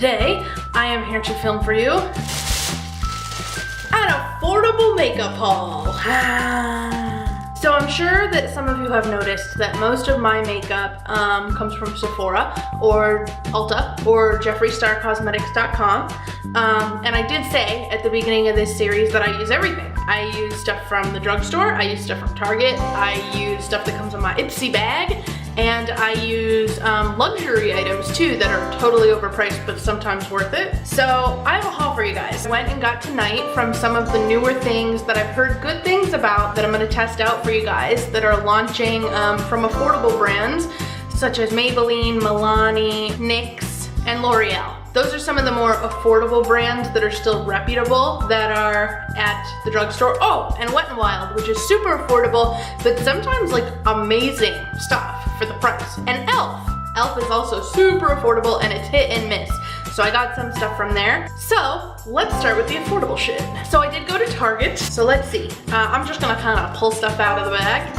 today I am here to film for you an affordable makeup haul. So I'm sure that some of you have noticed that most of my makeup comes from Sephora or Ulta or JeffreeStarCosmetics.com. And I did say at the beginning of this series that I use everything. I use stuff from the drugstore, I use stuff from Target, I use stuff that comes in my Ipsy bag, and I use luxury items too that are totally overpriced but sometimes worth it. So I have a haul for you guys. I went and got tonight from some of the newer things that I've heard good things about that I'm gonna test out for you guys that are launching from affordable brands such as Maybelline, Milani, NYX, and L'Oreal. Those are some of the more affordable brands that are still reputable that are at the drugstore. Oh, and Wet n Wild, which is super affordable, but sometimes like amazing stuff for the price. And e.l.f. e.l.f. is also super affordable and it's hit and miss. So I got some stuff from there. So let's start with the affordable shit. So I did go to Target. So let's see. I'm just gonna kind of pull stuff out of the bag.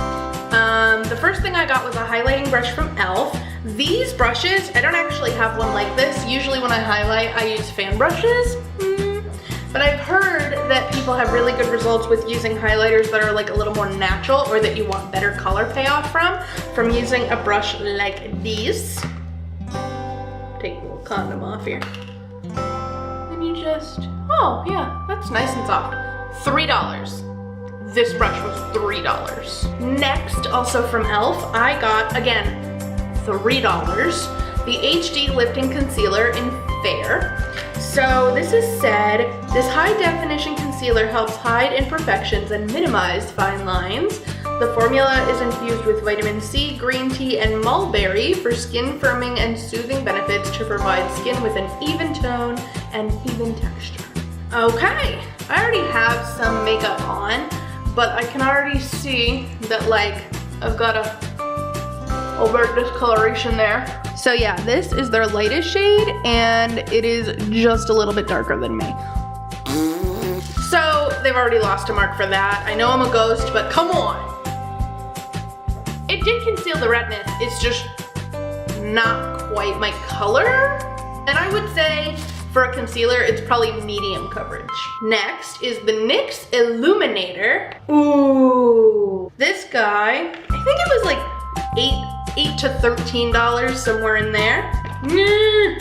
The first thing I got was a highlighting brush from e.l.f. These brushes, I don't actually have one like this. Usually when I highlight, I use fan brushes. But I've heard that people have really good results with using highlighters that are like a little more natural or that you want better color payoff from using a brush like these. Take a little condom off here. And you just, oh yeah, that's nice and soft. $3. This brush was $3. Next, also from e.l.f., I got, again, $3, the HD Lifting Concealer in Fair. So this is said, this high definition concealer helps hide imperfections and minimize fine lines. The formula is infused with vitamin C, green tea, and mulberry for skin firming and soothing benefits to provide skin with an even tone and even texture. Okay, I already have some makeup on, but I can already see that like I've got a overt discoloration there. So yeah, this is their lightest shade and it is just a little bit darker than me. So they've already lost a mark for that. I know I'm a ghost, but come on. It did conceal the redness, it's just not quite my color. And I would say for a concealer, it's probably medium coverage. Next is the NYX Illuminator. Ooh, this guy, I think it was like $8 to $13, somewhere in there.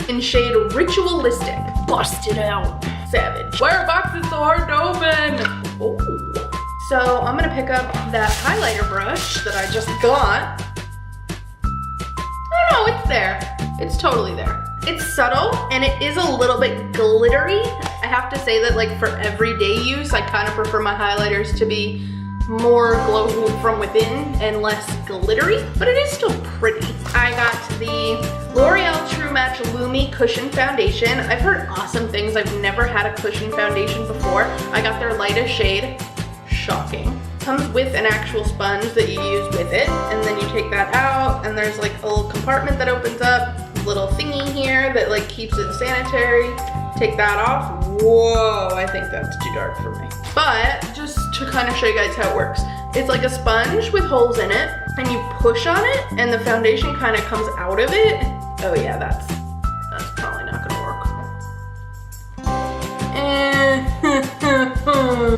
In shade Ritualistic. Bust it out. Savage. Why are boxes so hard to open? Oh. So I'm gonna pick up that highlighter brush that I just got. Oh no, it's there. It's totally there. It's subtle and it is a little bit glittery. I have to say that like for everyday use, I kind of prefer my highlighters to be more glow from within and less glittery, but it is still pretty. I got the L'Oreal True Match Lumi Cushion Foundation. I've heard awesome things. I've never had a cushion foundation before. I got their lightest shade. Shocking. Comes with an actual sponge that you use with it, and then you take that out, and there's like a little compartment that opens up, little thingy here that like keeps it sanitary. Take that off. Whoa, I think that's too dark for me. But just to kind of show you guys how it works, it's like a sponge with holes in it, and you push on it, and the foundation kind of comes out of it. Oh yeah, that's probably not gonna work.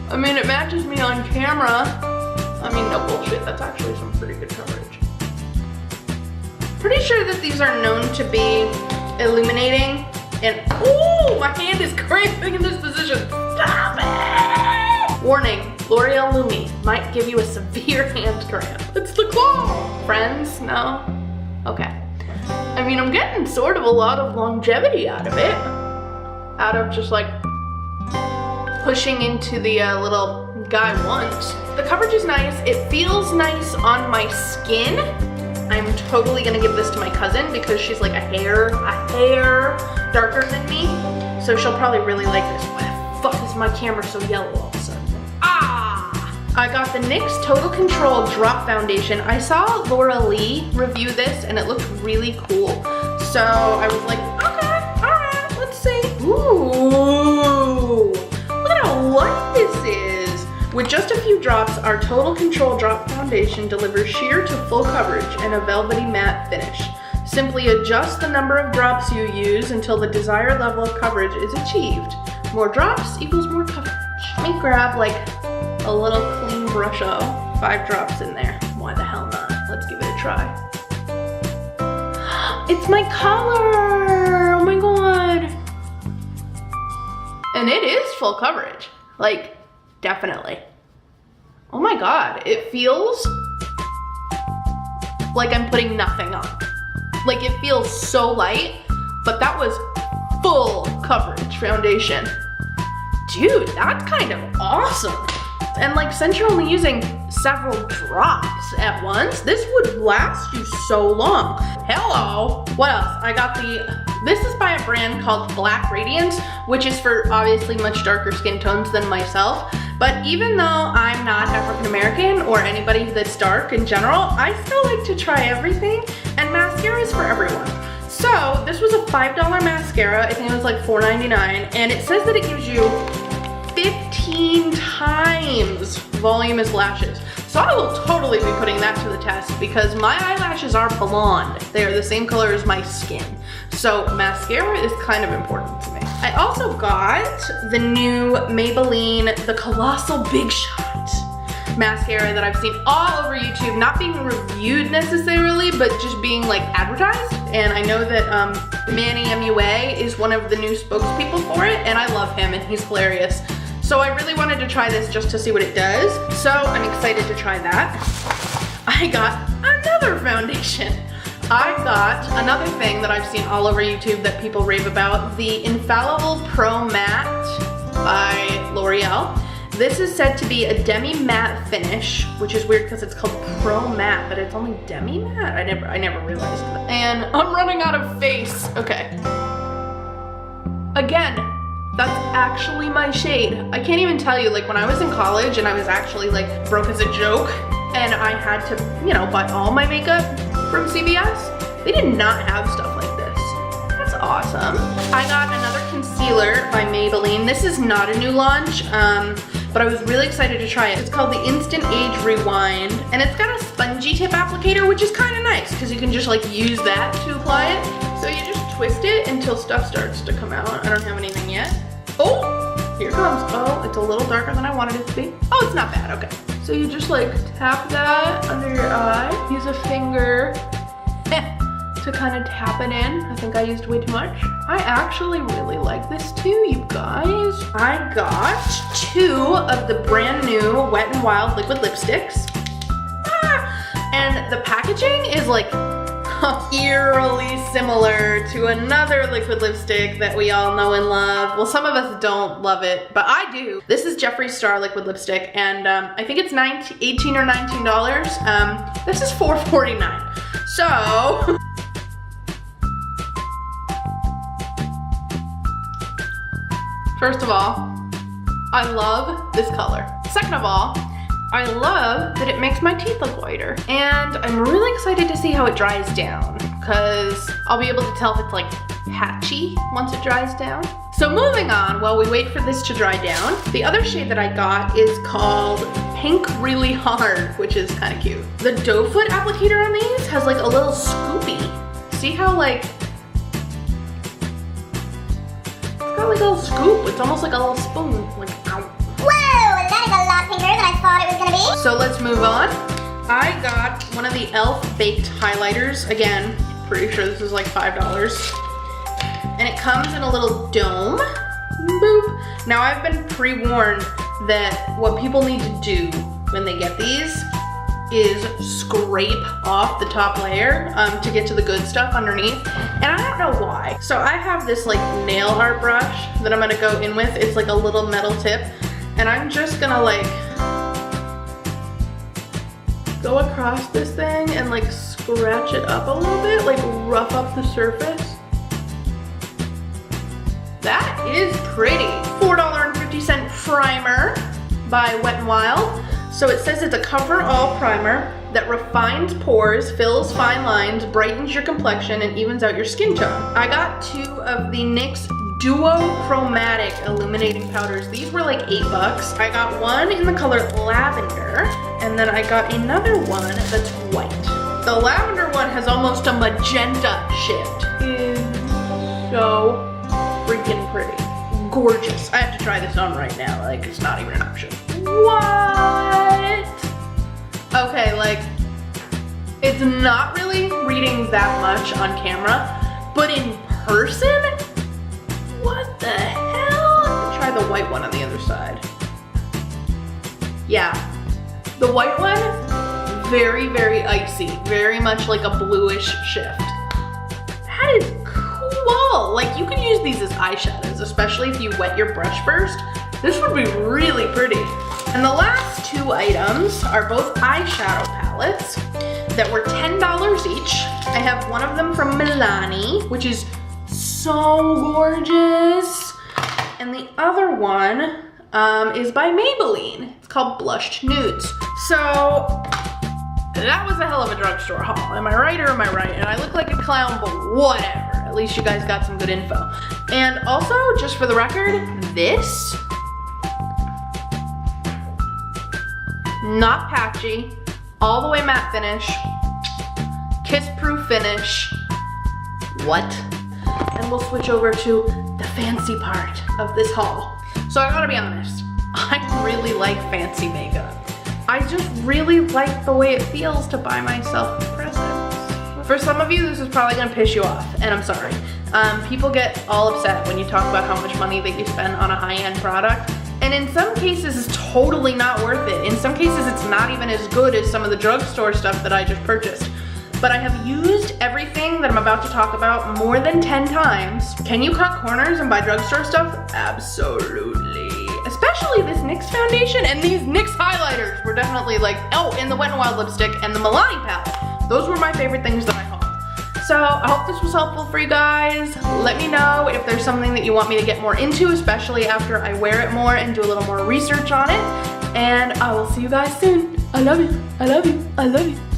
I mean, it matches me on camera. I mean, no bullshit, that's actually some pretty good coverage. Pretty sure that these are known to be illuminating. And, ooh, my hand is cramping in this position. Stop it! Warning, L'Oreal Lumi might give you a severe hand cramp. It's the claw! Friends, no? Okay. I mean, I'm getting sort of a lot of longevity out of it. Out of just like pushing into the little guy once. The coverage is nice. It feels nice on my skin. I'm totally gonna give this to my cousin because she's like a hair darker than me. So she'll probably really like this. Why the fuck is my camera so yellow all of a sudden? Ah! I got the NYX Total Control Drop Foundation. I saw Laura Lee review this and it looked really cool. So I was like, okay, all right, let's see. Ooh, look at how light this is. With just a few drops, our Total Control Drop Foundation delivers sheer to full coverage and a velvety matte finish. Simply adjust the number of drops you use until the desired level of coverage is achieved. More drops equals more coverage. Let me grab like a little clean brush-o. 5 drops in there. Why the hell not? Let's give it a try. It's my color! Oh my god. And it is full coverage. Like, definitely. Oh my god, it feels like I'm putting nothing on. Like, it feels so light, but that was full coverage foundation. Dude, that's kind of awesome. And like, since you're only using several drops at once, this would last you so long. Hello. What else? I got this is by a brand called Black Radiance, which is for obviously much darker skin tones than myself. But even though I'm not African American or anybody that's dark in general, I still like to try everything, and mascara is for everyone. So this was a $5 mascara. I think it was like $4.99, and it says that it gives you 15 times volume as lashes. So I will totally be putting that to the test because my eyelashes are blonde. They are the same color as my skin. So mascara is kind of important to me. I also got the new Maybelline, the Colossal Big Shot mascara that I've seen all over YouTube, not being reviewed necessarily, but just being like advertised. And I know that Manny MUA is one of the new spokespeople for it, and I love him and he's hilarious. So I really wanted to try this just to see what it does. So I'm excited to try that. I got another foundation. I got another thing that I've seen all over YouTube that people rave about, the Infallible Pro Matte by L'Oreal. This is said to be a demi-matte finish, which is weird because it's called Pro Matte, but it's only demi-matte? I never realized that. And I'm running out of face. Okay. Again, that's actually my shade. I can't even tell you, like when I was in college and I was actually like broke as a joke and I had to, you know, buy all my makeup from CVS, they did not have stuff like this. That's awesome. I got another concealer by Maybelline. This is not a new launch, but I was really excited to try it. It's called the Instant Age Rewind, and it's got a spongy tip applicator, which is kind of nice because you can just like use that to apply it. So you just twist it until stuff starts to come out. I don't have anything yet. Oh, here it comes. Oh, it's a little darker than I wanted it to be. Oh, it's not bad, okay. So you just like tap that under your eye, use a finger to kind of tap it in. I think I used way too much. I actually really like this too, you guys. I got 2 of the brand new Wet n Wild liquid lipsticks. And the packaging is like eerily similar to another liquid lipstick that we all know and love. Well, some of us don't love it, but I do. This is Jeffree Star liquid lipstick, and I think it's $18 or $19. This is $4.49. So, first of all, I love this color. Second of all, I love that it makes my teeth look whiter. And I'm really excited to see how it dries down because I'll be able to tell if it's like patchy once it dries down. So moving on, while we wait for this to dry down, the other shade that I got is called Pink Really Hard, which is kind of cute. The doe foot applicator on these has like a little scoopy. See how like, it's got like a little scoop. It's almost like a little spoon, like ow. Whoa, that is a lot pinker than I thought it was gonna be. So let's move on. I got one of the e.l.f. baked highlighters. Again, pretty sure this is like $5. And it comes in a little dome. Boop. Now I've been pre-warned that what people need to do when they get these is scrape off the top layer to get to the good stuff underneath. And I don't know why. So I have this like nail art brush that I'm gonna go in with. It's like a little metal tip. And I'm just gonna like go across this thing and like scratch it up a little bit, like rough up the surface. That is pretty. $4.50 primer by Wet n Wild. So it says it's a cover-all primer that refines pores, fills fine lines, brightens your complexion, and evens out your skin tone. I got 2 of the NYX Duochromatic illuminating powders. These were like $8. I got one in the color lavender, and then I got another one that's white. The lavender one has almost a magenta shift. It's so freaking pretty. Gorgeous. I have to try this on right now. Like, it's not even an option. What? Okay, like, it's not really reading that much on camera, but in person, what the hell? Let me try the white one on the other side. Yeah, the white one, very, very icy, very much like a bluish shift. That is cool. Like, you can use these as eyeshadows, especially if you wet your brush first. This would be really pretty. And the last two items are both eyeshadow palettes that were $10 each. I have one of them from Milani, which is so gorgeous. And the other one is by Maybelline. It's called Blushed Nudes. So that was a hell of a drugstore haul. Am I right or am I right? And I look like a clown, but whatever. At least you guys got some good info. And also, just for the record, this, not patchy, all the way matte finish, kiss-proof finish. What? And we'll switch over to the fancy part of this haul. So I gotta be honest, I really like fancy makeup. I just really like the way it feels to buy myself presents. For some of you, this is probably gonna piss you off, and I'm sorry. People get all upset when you talk about how much money that you spend on a high-end product. And in some cases, it's totally not worth it. In some cases, it's not even as good as some of the drugstore stuff that I just purchased. But I have used everything that I'm about to talk about more than 10 times. Can you cut corners and buy drugstore stuff? Absolutely. Especially this NYX foundation and these NYX highlighters were definitely like, oh, and the Wet n Wild lipstick and the Milani palette. Those were my favorite things that I hauled. So I hope this was helpful for you guys. Let me know if there's something that you want me to get more into, especially after I wear it more and do a little more research on it. And I will see you guys soon. I love you. I love you. I love you.